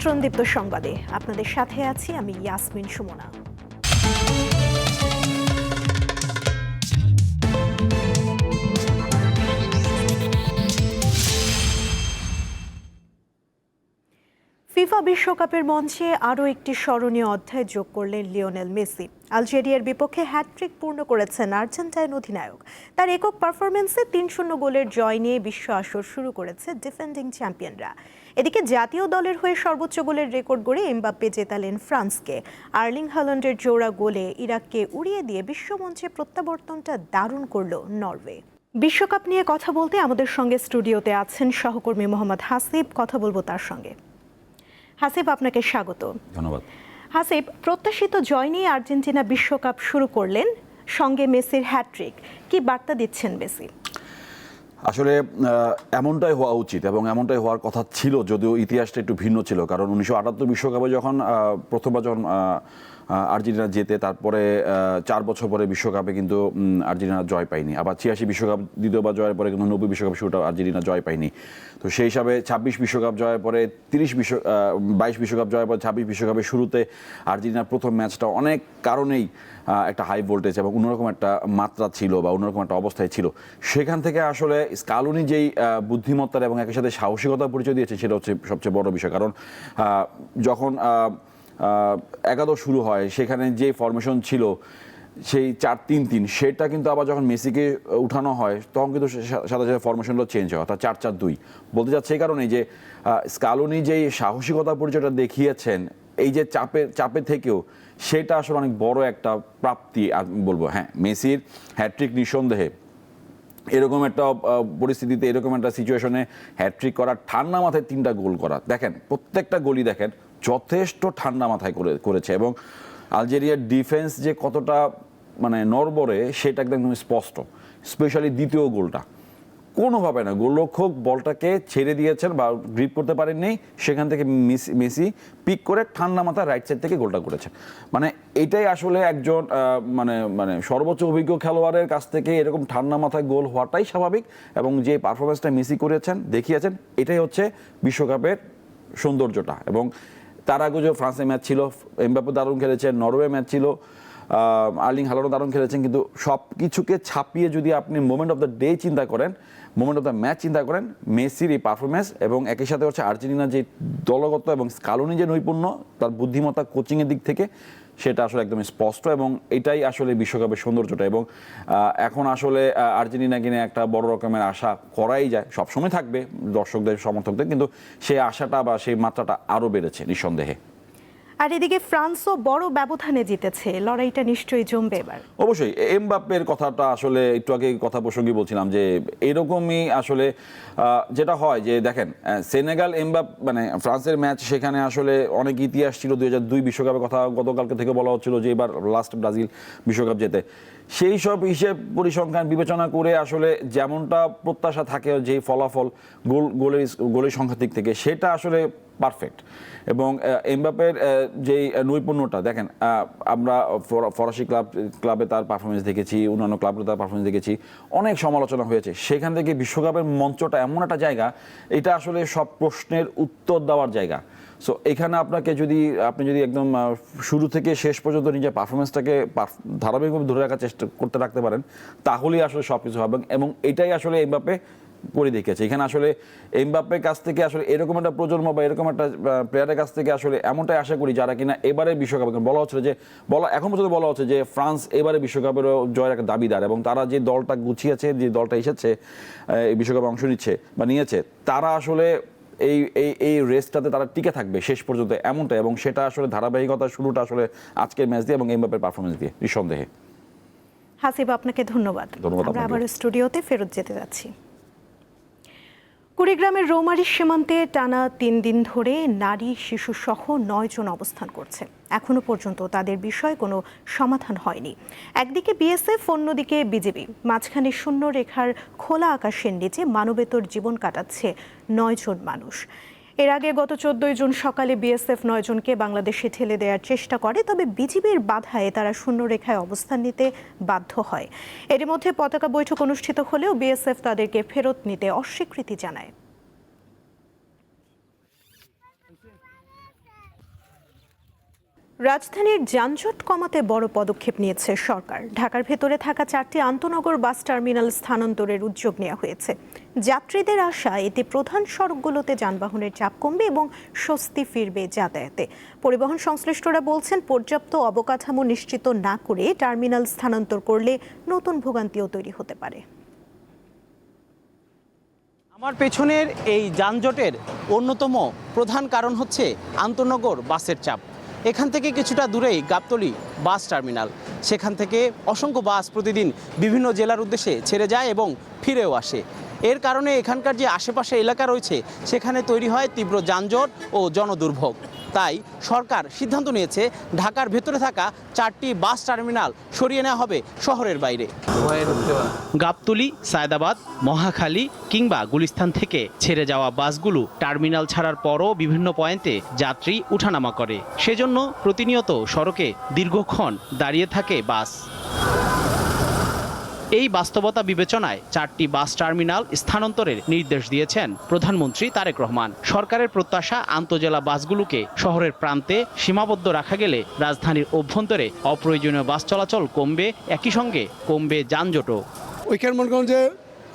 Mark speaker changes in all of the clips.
Speaker 1: আমন্ত্রণ দীপ্ত সংবাদে আপনাদের সাথে আছি আমি ইয়াসমিন সুমনা। ফিফা বিশ্বকাপের মঞ্চে আরও একটি স্মরণীয় অধ্যায় যোগ করলেন লিওনেল মেসি। আলজেরিয়ার বিপক্ষে হ্যাটট্রিক পূর্ণ করেছেন আর্জেন্টাইন অধিনায়ক। তার একক পারফরমেন্সে ৩-০ গোলের জয় নিয়ে বিশ্ব আসর শুরু করেছে ডিফেন্ডিং চ্যাম্পিয়নরা। এদিকে জাতীয় দলের হয়ে সর্বোচ্চ গোলের রেকর্ড গড়ে এমবাপ্পে জেতালেন ফ্রান্সকে। আর্লিং হাল্যান্ডের জোড়া গোলে ইরাককে উড়িয়ে দিয়ে বিশ্বমঞ্চে প্রত্যাবর্তনটা দারুণ করল নরওয়ে। বিশ্বকাপ নিয়ে কথা বলতে আমাদের সঙ্গে স্টুডিওতে আছেন সহকর্মী মোহাম্মদ হাসিব। কথা বলবো তার সঙ্গে। হাসিব, আপনাকে স্বাগত।
Speaker 2: ধন্যবাদ।
Speaker 1: হাসিব, প্রত্যাশিত জয় নিয়ে আর্জেন্টিনা বিশ্বকাপ শুরু করলেন, সঙ্গে মেসির হ্যাট্রিক। কি বার্তা দিচ্ছেন মেসি?
Speaker 2: আসলে এমনটাই হওয়া উচিত এবং এমনটাই হওয়ার কথা ছিল, যদিও ইতিহাসটা একটু ভিন্ন ছিল। কারণ 1978 বিশ্বকাপে যখন প্রথমবার যখন আর্জেন্টিনা জেতে, তারপরে 4 বছর পরে বিশ্বকাপে কিন্তু আর্জেন্টিনা জয় পায়নি। আবার 86 বিশ্বকাপ দ্বিতীয়বার জয়ের পরে কিন্তু 90 বিশ্বকাপ শুরুটা আর্জেন্টিনা জয় পায়নি। তো সেই হিসাবে 26 বিশ্বকাপ জয়ের পরে 22 বিশ্বকাপ জয়ের পরে 26 বিশ্বকাপের শুরুতে আর্জেন্টিনার প্রথম ম্যাচটা অনেক কারণেই একটা হাই ভোল্টেজ এবং অন্যরকম একটা মাত্রা ছিল বা অন্যরকম একটা অবস্থায় ছিল। সেখান থেকে আসলে স্কালোনি যেই বুদ্ধিমত্তার এবং একই সাথে সাহসিকতার পরিচয় দিয়েছে, সেটা হচ্ছে সবচেয়ে বড় বিষয়। কারণ যখন একাদশ শুরু হয়, সেখানে যে ফরমেশন ছিল সেই 4-3-3, সেটা কিন্তু আবার যখন মেসিকে উঠানো হয় তখন কিন্তু সাথে সাথে ফরমেশনটা চেঞ্জ হয়, অর্থাৎ 4-4-2। বলতে যাচ্ছে এই কারণেই যে স্কালোনি যেই সাহসিকতার পরিচয়টা দেখিয়েছেন এই যে চাপে থেকেও, সেটা আসলে অনেক বড় একটা প্রাপ্তি বলবো। হ্যাঁ, মেসির হ্যাট্রিক নিঃসন্দেহে এরকম একটা পরিস্থিতিতে, এরকম একটা সিচুয়েশনে হ্যাট্রিক করা, ঠান্ডা মাথায় 3টা গোল করা, দেখেন প্রত্যেকটা গোলই দেখেন যথেষ্ট ঠান্ডা মাথায় করেছে। এবং আলজেরিয়ার ডিফেন্স যে কতটা নড়বড়ে সেটা একদম স্পষ্ট। স্পেশালি দ্বিতীয় গোলটা কোনোভাবে না, গোলরক্ষক বলটাকে ছেড়ে দিয়েছেন বা গ্রিপ করতে পারেননি, সেখান থেকে মেসি পিক করে ঠান্ডা মাথায় রাইট সাইড থেকে গোলটা করেছেন। এটাই আসলে একজন সর্বোচ্চ অভিজ্ঞ খেলোয়াড়ের কাছ থেকে এরকম ঠান্ডা মাথায় গোল হওয়াটাই স্বাভাবিক। এবং যে পারফরমেন্সটা মেসি দেখিয়েছেন, এটাই হচ্ছে বিশ্বকাপের সৌন্দর্যটা। এবং তার আগে যে ফ্রান্সের ম্যাচ ছিল, এমবাপ্পে দারুণ খেলেছেন, নরওয়ে ম্যাচ ছিল, আর্লিং হাল্যান্ডও দারুণ খেলেছেন, কিন্তু সব কিছুকে ছাপিয়ে যদি আপনি মোমেন্ট অফ দ্য ডে চিন্তা করেন, মোমেন্ট অফ দ্য ম্যাচ চিন্তা করেন, মেসির এই পারফরমেন্স এবং একই সাথে হচ্ছে আর্জেন্টিনার যে দলগত এবং স্কালোনি যে নৈপুণ্য, তার বুদ্ধিমত্তা কোচিংয়ের দিক থেকে, সেটা আসলে একদম স্পষ্ট। এবং এটাই আসলে বিশ্বকাপের সৌন্দর্যটা। এবং এখন আসলে আর্জেন্টিনা কিনে একটা বড় রকমের আশা করাই যায়, সবসময় থাকবে দর্শকদের সমর্থকদের, কিন্তু সেই আশাটা বা সেই মাত্রাটা আরও বেড়েছে নিঃসন্দেহে।
Speaker 1: আর এদিকে ফ্রান্সও বড় ব্যবধানে জিতেছে, লড়াইটা নিশ্চয়ই জমবে এবার।
Speaker 2: অবশ্যই এমবাপ্পের কথাটা আসলে একটু আগে কথা প্রসঙ্গে বলছিলাম যে এরকমই আসলে যেটা হয় যে দেখেন, সেনেগাল ফ্রান্সের ম্যাচ, সেখানে আসলে অনেক ইতিহাস ছিল। 2002 বিশ্বকাপের কথা গতকালকে থেকে বলা হচ্ছিল যে এবার লাস্ট ব্রাজিল বিশ্বকাপ জেতে। সেই সব হিসেব পরিসংখ্যান বিবেচনা করে আসলে যেমনটা প্রত্যাশা থাকে, যে ফলাফল গোলের সংখ্যার দিক থেকে, সেটা আসলে পারফেক্ট। এবং এমবাপ্পের যেই নৈপুণ্যটা দেখেন, আমরা ফরাসি ক্লাবে তার পারফরমেন্স দেখেছি, অন্যান্য ক্লাবে তার পারফরমেন্স দেখেছি, অনেক সমালোচনা হয়েছে। সেখান থেকে বিশ্বকাপের মঞ্চটা এমন একটা জায়গা, এটা আসলে সব প্রশ্নের উত্তর দেওয়ার জায়গা। সো এখানে আপনি যদি একদম শুরু থেকে শেষ পর্যন্ত নিজের পারফরমেন্সটাকে ধারাবাহিকভাবে ধরে রাখার চেষ্টা রাখতে পারেন, তাহলেই আসলে সব কিছু হবে। এবং এটাই আসলে এমবাপ্পে করে দেখিয়েছে। এখানে আসলে এমবাপ্পের কাছ থেকে আসলে এরকম একটা প্রজন্ম বা এরকম একটা প্লেয়ারের কাছ থেকে আসলে এমনটাই আশা করি, যারা কিনা এবারে বিশ্বকাপে এখন পর্যন্ত বলা হচ্ছে যে ফ্রান্স এবারে বিশ্বকাপেরও জয়ের একটা দাবিদার। এবং তারা যে দলটা গুছিয়েছে, যে দলটা এসেছে এই বিশ্বকাপে অংশ নিয়েছে, তারা আসলে এই রেসটাতে তারা টিকে থাকবে শেষ পর্যন্ত, এমনটা। এবং সেটা আসলে ধারাবাহিকতার শুরুটা আসলে আজকের ম্যাচ দিয়ে এবং এমবাপ্পের পারফরমেন্স দিয়ে, নিঃসন্দেহে।
Speaker 1: হাসিব, আপনাকে ধন্যবাদ। আমরা আবার স্টুডিওতে ফেরত যেতে যাচ্ছি। কুড়িগ্রামের রৌমারী সীমান্তে টানা 3 দিন ধরে নারী শিশু সহ 9 জন অবস্থান করছে। এখনো পর্যন্ত তাদের বিষয়ে কোনো সমাধান হয়নি। একদিকে বিএসএফ, অন্যদিকে বিজেপি, মাঝখানে শূন্য রেখার খোলা আকাশের নিচে মানবেতর জীবন কাটাচ্ছে 9 জন মানুষ। এর আগে গত 14 জুন সকালে বিএসএফ 9 জনকে বাংলাদেশে ঠেলে দেওয়ার চেষ্টা করে, তবে বিজিবির বাধায় তারা শূন্য রেখায় অবস্থান নিতে বাধ্য হয়। এর মধ্যে পতাকা বৈঠক অনুষ্ঠিত হলেও বিএসএফ তাদেরকে ফেরত নিতে অস্বীকৃতি জানায়। রাজধানীর যানজট কমাতে বড় পদক্ষেপ নিয়েছে সরকার। ঢাকার ভেতরে থাকা 4টি আন্তনগর বাস টার্মিনাল স্থানান্তরের উদ্যোগ নেওয়া হয়েছে। যাত্রীদের আশা, এতে প্রধান সড়কগুলোতে যানবাহনের চাপ কমবে এবং স্বস্তি ফিরবে যাতায়াতে। পরিবহন সংশ্লিষ্টরা বলছেন, পর্যাপ্ত অবকাঠামো নিশ্চিত না করে টার্মিনাল স্থানান্তর করলে নতুন ভোগান্তিও তৈরি হতে পারে।
Speaker 3: আমার পেছনের এই যানজটের অন্যতম প্রধান কারণ হচ্ছে আন্তনগর বাসের চাপ। এখান থেকে কিছুটা দূরেই গাবতলী বাস টার্মিনাল। সেখান থেকে অসংখ্য বাস প্রতিদিন বিভিন্ন জেলার উদ্দেশ্যে ছেড়ে যায় এবং ফিরেও আসে। এর কারণে এখানকার যে আশেপাশে এলাকা রয়েছে সেখানে তৈরি হয় তীব্র যানজট ও জনদুর্ভোগ। তাই সরকার সিদ্ধান্ত নিয়েছে ঢাকার ভেতরে থাকা 4টি বাস টার্মিনাল সরিয়ে নেওয়া হবে শহরের বাইরে। গাবতলী, সায়দাবাদ, মহাখালী কিংবা গুলিস্তান থেকে ছেড়ে যাওয়া বাসগুলো টার্মিনাল ছাড়ার পরও বিভিন্ন পয়েন্টে যাত্রী উঠানামা করে। সেজন্য প্রতিনিয়ত সড়কে দীর্ঘক্ষণ দাঁড়িয়ে থাকে বাস। এই বাস্তবতা বিবেচনায় 4টি বাস টার্মিনাল স্থানান্তরের নির্দেশ দিয়েছেন প্রধানমন্ত্রী তারেক রহমান। সরকারের প্রত্যাশা, আন্তজেলা বাসগুলোকে শহরের প্রান্তে সীমাবদ্ধ রাখা গেলে রাজধানীর অভ্যন্তরে অপ্রয়োজনীয় বাস চলাচল কমবে, একই সঙ্গে কমবে যানজটও।
Speaker 4: ওইখানে মনে করেন যে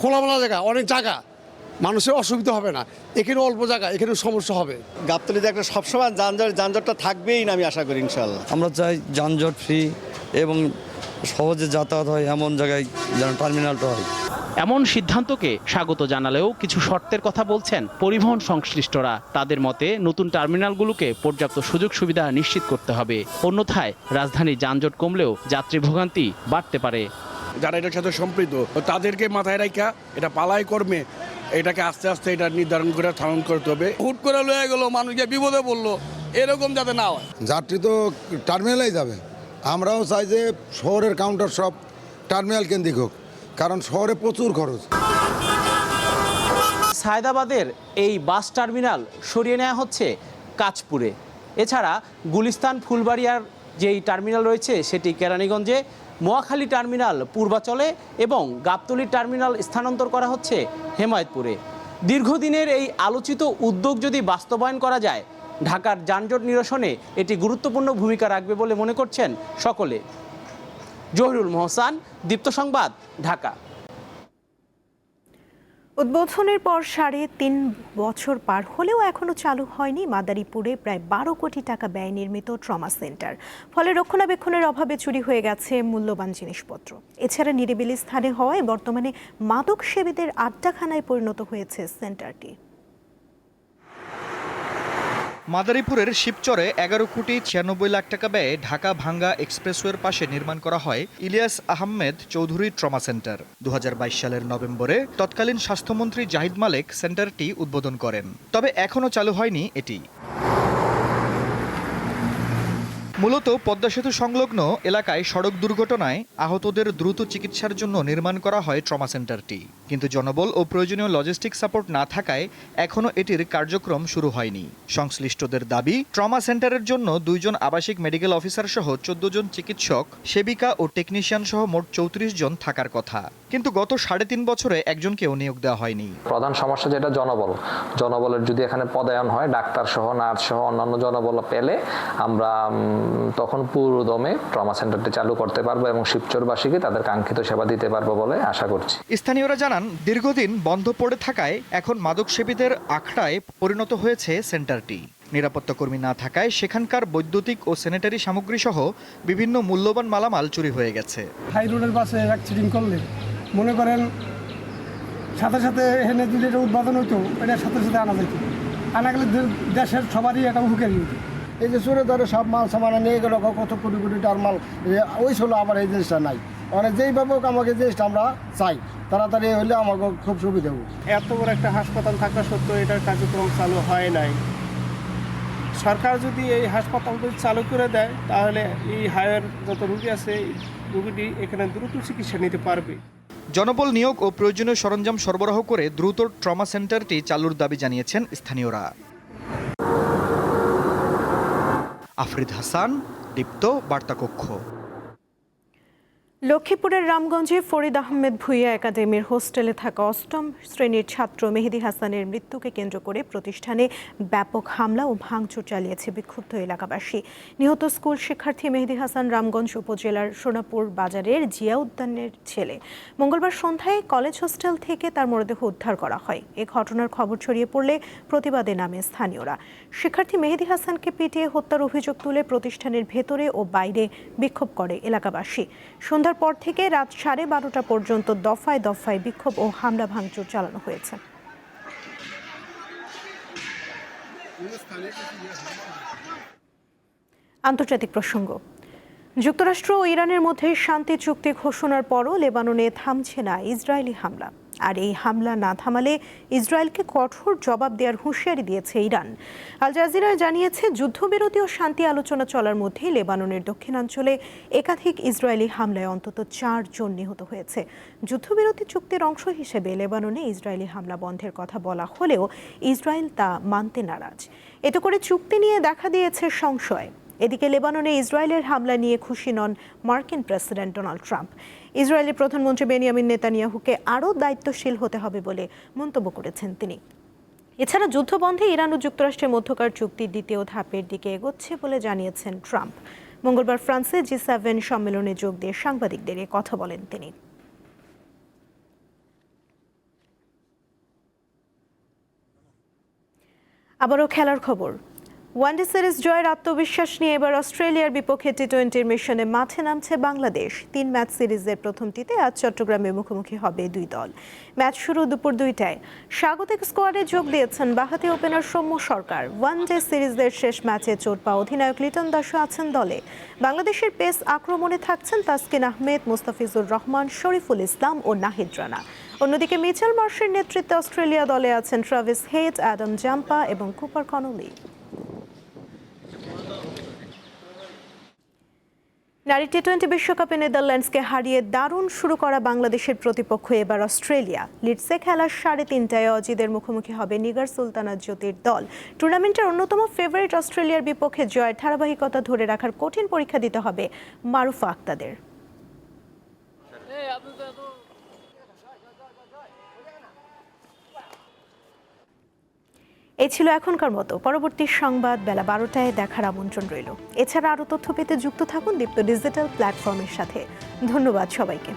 Speaker 4: খোলামেলা জায়গা, অনেক জায়গা, মানুষের অসুবিধা হবে না। এখানে অল্প জায়গা, এখানে সমস্যা হবে।
Speaker 5: গাবতলীতে একটা সবসময় যানজটটা থাকবেই না, আমি আশা করি ইনশাল্লাহ।
Speaker 6: আমরা চাই যানজট ফ্রি এবং সহজে যাতায়াত হয় এমন জায়গায় যেন টার্মিনালটা হয়।
Speaker 3: এমন সিদ্ধান্তকে স্বাগত জানালেও কিছু শর্তের কথা বলছেন পরিবহন সংশ্লিষ্টরা। তাদের মতে নতুন টার্মিনালগুলোকে পর্যাপ্ত সুযোগ সুবিধা নিশ্চিত করতে হবে, অন্যথায় রাজধানীর যানজট কমলেও যাত্রী ভোগান্তি বাড়তে পারে।
Speaker 4: যারা এটার সাথে সম্পৃক্ত তাদেরকে মাথায় রাখা এটা পালাই কর্মে এটাকে আস্তে আস্তে এটা নির্ধারণ করে স্থাপন করতে হবে। হুট করে লয়ে গেল, মানুষকে বিপদে পড়লো, এরকম যাতে না হয়।
Speaker 7: যাত্রী তো টার্মিনালেই যাবে। আমরাও চাই যে শহরের কাউন্টার সব টার্মিনাল কেন্দ্রিক হোক, কারণ শহরে প্রচুর খরচ।
Speaker 3: সায়দাবাদের এই বাস টার্মিনাল সরিয়ে নেওয়া হচ্ছে কাঁচপুরে। এছাড়া গুলিস্তান, ফুলবাড়িয়ার যেই টার্মিনাল রয়েছে সেটি কেরানীগঞ্জে, মহাখালী টার্মিনাল পূর্বাচলে এবং গাবতলী টার্মিনাল স্থানান্তর করা হচ্ছে হেমায়েতপুরে। দীর্ঘদিনের এই আলোচিত উদ্যোগ যদি বাস্তবায়ন করা যায়, ঢাকার যানজট নিরসনে এটি গুরুত্বপূর্ণ ভূমিকা রাখবে বলে মনে করছেন সকলে। জহিরুল মোহসান, দীপ্ত সংবাদ, ঢাকা।
Speaker 1: উদ্বোধনের পর 3.5 বছর পার হলেও এখনো চালু হয়নি মাদারীপুরে প্রায় 12 কোটি টাকা ব্যয় নির্মিত ট্রমা সেন্টার। ফলে রক্ষণাবেক্ষণের অভাবে চুরি হয়ে গেছে মূল্যবান জিনিসপত্র। এছাড়া নিরিবিলি স্থানে হওয়ায় বর্তমানে মাদক সেবীদের আড্ডাখানায় পরিণত হয়েছে সেন্টারটি।
Speaker 8: মাদারীপুরের শিবচরে 11 কোটি 96 লাখ টাকা ব্যয়ে ঢাকা ভাঙ্গা এক্সপ্রেসওয়ের পাশে নির্মাণ করা হয় ইলিয়াস আহমেদ চৌধুরী ট্রমা সেন্টার। 2022 সালের নভেম্বরে তৎকালীন স্বাস্থ্যমন্ত্রী জাহিদ মালেক সেন্টারটি উদ্বোধন করেন, তবে এখনও চালু হয়নি এটি। মূলত পদ্মা সেতু সংলগ্ন এলাকায় সড়ক দুর্ঘটনায় আহতদের দ্রুত চিকিৎসার জন্য নির্মাণ করা হয় ট্রমা সেন্টারটি। কিন্তু জনবল ও প্রয়োজনীয় লজিস্টিক সাপোর্ট না থাকায় এখনও এটির কার্যক্রম শুরু হয়নি। সংশ্লিষ্টদের দাবি, ট্রমা সেন্টারের জন্য 2 জন আবাসিক মেডিকেল অফিসার সহ 14 জন চিকিৎসক, সেবিকা ও টেকনিশিয়ান সহ মোট 34 জন থাকার কথা, কিন্তু গত 3.5 বছরে একজনকেও নিয়োগ দেওয়া হয়নি।
Speaker 9: প্রধান সমস্যা যেটা জনবলের যদি এখানে পদায়ন হয়, ডাক্তার সহ, নার্স সহ অন্যান্য জনবল পেলে আমরা তখন পুরোদমে ট্রমা সেন্টারটি চালু করতে পারবো এবং শিবচরবাসীকে তাদের কাঙ্ক্ষিত সেবা দিতে পারবো বলে আশা করছি।
Speaker 8: স্থানীয়রা জানান, দীর্ঘদিন বন্ধ পড়ে থাকায় এখন মাদক সেবীদের আখড়ায় পরিণত হয়েছে সেন্টারটি। নিরাপত্তা কর্মী না থাকায় সেখানকার বৈদ্যুতিক ও স্যানিটারি সামগ্রী সহ বিভিন্ন মূল্যবান মালামাল চুরি হয়ে গেছে।
Speaker 4: হাই রোডের বাসে অ্যাক্সিডেন্ট করলে মনে করেন সাথে সাথে এখানে যদি এটা উদ্বোধন হইতো, এটার সাথে সাথে আনা যেত। আনা গেলে দেশের সবারই এটা হুঁকারি হতো। এই যে চোরে ধরে সব মাল সামানা নিয়ে গেল, কত কোটি কোটি টাকার মাল ওই ছিল, আবার এই জিনিসটা নাই। মানে যেইভাবে আমাকে জিনিসটা আমরা চাই তাড়াতাড়ি হলে আমাকে খুব সুবিধা হবে। এত বড় একটা হাসপাতাল থাকা সত্ত্বেও এটার কার্যক্রম চালু হয় নাই। সরকার যদি এই হাসপাতালটি চালু করে দেয়, তাহলে এই হায়ার যত রোগী আছে, রোগীটি এখানে দ্রুত চিকিৎসা নিতে পারবে।
Speaker 8: জনবল নিয়োগ ও প্রয়োজনীয় সরঞ্জাম সরবরাহ করে দ্রুত ট্রমা সেন্টারটি চালুর দাবি জানিয়েছেন স্থানীয়রা। আফরিদ হাসান, দীপ্ত বার্তা কক্ষ।
Speaker 1: লক্ষ্মীপুরের রামগঞ্জে ফরিদ আহমেদ ভুঁইয়া একাডেমির হোস্টেলে থাকা ৮ম শ্রেণীর ছাত্র মেহেদী হাসানের মৃত্যুকে কেন্দ্র করে প্রতিষ্ঠানে ব্যাপক হামলা ও ভাঙচুর চালিয়েছে বিক্ষুব্ধ এলাকাবাসী। নিহত স্কুল শিক্ষার্থী মেহেদী হাসান রামগঞ্জ উপজেলার সোনাপুর বাজারের জিয়া উদ্যানের ছেলে। মঙ্গলবার সন্ধ্যায় কলেজ হোস্টেল থেকে তার মরদেহ উদ্ধার করা হয়। এ ঘটনার খবর ছড়িয়ে পড়লে প্রতিবাদে নামে স্থানীয়রা। শিক্ষার্থী মেহেদী হাসানকে পিটিয়ে হত্যার অভিযোগ তুলে প্রতিষ্ঠানের ভেতরে ও বাইরে বিক্ষোভ করে এলাকাবাসী। সন্ধ্যার পর থেকে রাত 12:30 পর্যন্ত দফায় দফায় বিক্ষোভ ও হামলা ভাঙচুর চালানো হয়েছে। আন্তর্জাতিক প্রসঙ্গ। যুক্তরাষ্ট্র ও ইরানের মধ্যে শান্তি চুক্তি ঘোষণার পরও লেবাননে থামছে না ইসরায়েলি হামলা। আর এই হামলা না থামালে ইসরায়েলকে কঠোর জবাব দেওয়ার হুঁশিয়ারি দিয়েছে ইরান। আল জাজিরা জানিয়েছে, যুদ্ধবিরতি ও শান্তি আলোচনা চলার মধ্যেই লেবাননের দক্ষিণাঞ্চলে একাধিক ইসরায়েলি হামলায় অন্তত 4 জন নিহত হয়েছে। যুদ্ধবিরতি চুক্তির অংশ হিসেবে লেবাননে ইসরায়েলি হামলা বন্ধের কথা বলা হলেও ইসরায়েল তা মানতে নারাজ। এতে করে চুক্তি নিয়ে দেখা দিয়েছে সংশয়। এদিকে লেবাননে ইসরায়েলের হামলা নিয়ে খুশি নন মার্কিন প্রেসিডেন্ট ডোনাল্ড ট্রাম্প। ইসরায়েলের প্রধানমন্ত্রী বেনিয়ামিন নেতানিয়াহুকে আরও দায়িত্বশীল হতে হবে বলে মন্তব্য করেছেন তিনি। এছাড়া যুদ্ধবন্ধে ইরান ও যুক্তরাষ্ট্রের মধ্যকার চুক্তির দ্বিতীয় ধাপের দিকে এগোচ্ছে বলে জানিয়েছেন ট্রাম্প। মঙ্গলবার ফ্রান্সে G7 সম্মেলনে যোগ দিয়ে সাংবাদিকদের এ কথা বলেন তিনি। আবারও খেলার খবর। ওয়ানডে সিরিজ জয়ের আত্মবিশ্বাস নিয়ে এবার অস্ট্রেলিয়ার বিপক্ষে টি-20 মিশনে মাঠে নামছে বাংলাদেশ। 3 ম্যাচ সিরিজের প্রথমটিতে আজ চট্টগ্রামে মুখোমুখি হবে দুই দল। ম্যাচ শুরু দুপুর 2টায়। স্বাগতিক স্কোয়াডে যোগ দিয়েছেন বাঁহাতি ওপেনার সৌম্য সরকার। ওয়ানডে সিরিজের শেষ ম্যাচে চোট পাওয়া অধিনায়ক লিটন দাসও আছেন দলে। বাংলাদেশের পেস আক্রমণে থাকছেন তাসকিন আহমেদ, মুস্তাফিজুর রহমান, শরীফুল ইসলাম ও নাহিদ রানা। অন্যদিকে মিচেল মার্শের নেতৃত্বে অস্ট্রেলিয়া দলে আছেন ট্রাভিস হেড, অ্যাডাম জাম্পা এবং কুপার কনলি। নারী টি-20 বিশ্বকাপে নেদারল্যান্ডসকে হারিয়ে দারুণ শুরু করা বাংলাদেশের প্রতিপক্ষ এবার অস্ট্রেলিয়া। লিডসে খেলা 3:30টায় অজিদের মুখোমুখি হবে নিগার সুলতানা জ্যোতির দল। টুর্নামেন্টের অন্যতম ফেভারিট অস্ট্রেলিয়ার বিপক্ষে জয়ের ধারাবাহিকতা ধরে রাখার কঠিন পরীক্ষা দিতে হবে মারুফা আক্তাদের। এই ছিল এখনকার মতো। পরবর্তী সংবাদ বেলা 12টায় দেখার আমন্ত্রণ রইল। এছাড়া আরও তথ্য পেতে যুক্ত থাকুন দীপ্ত ডিজিটাল প্ল্যাটফর্মের সাথে। ধন্যবাদ সবাইকে।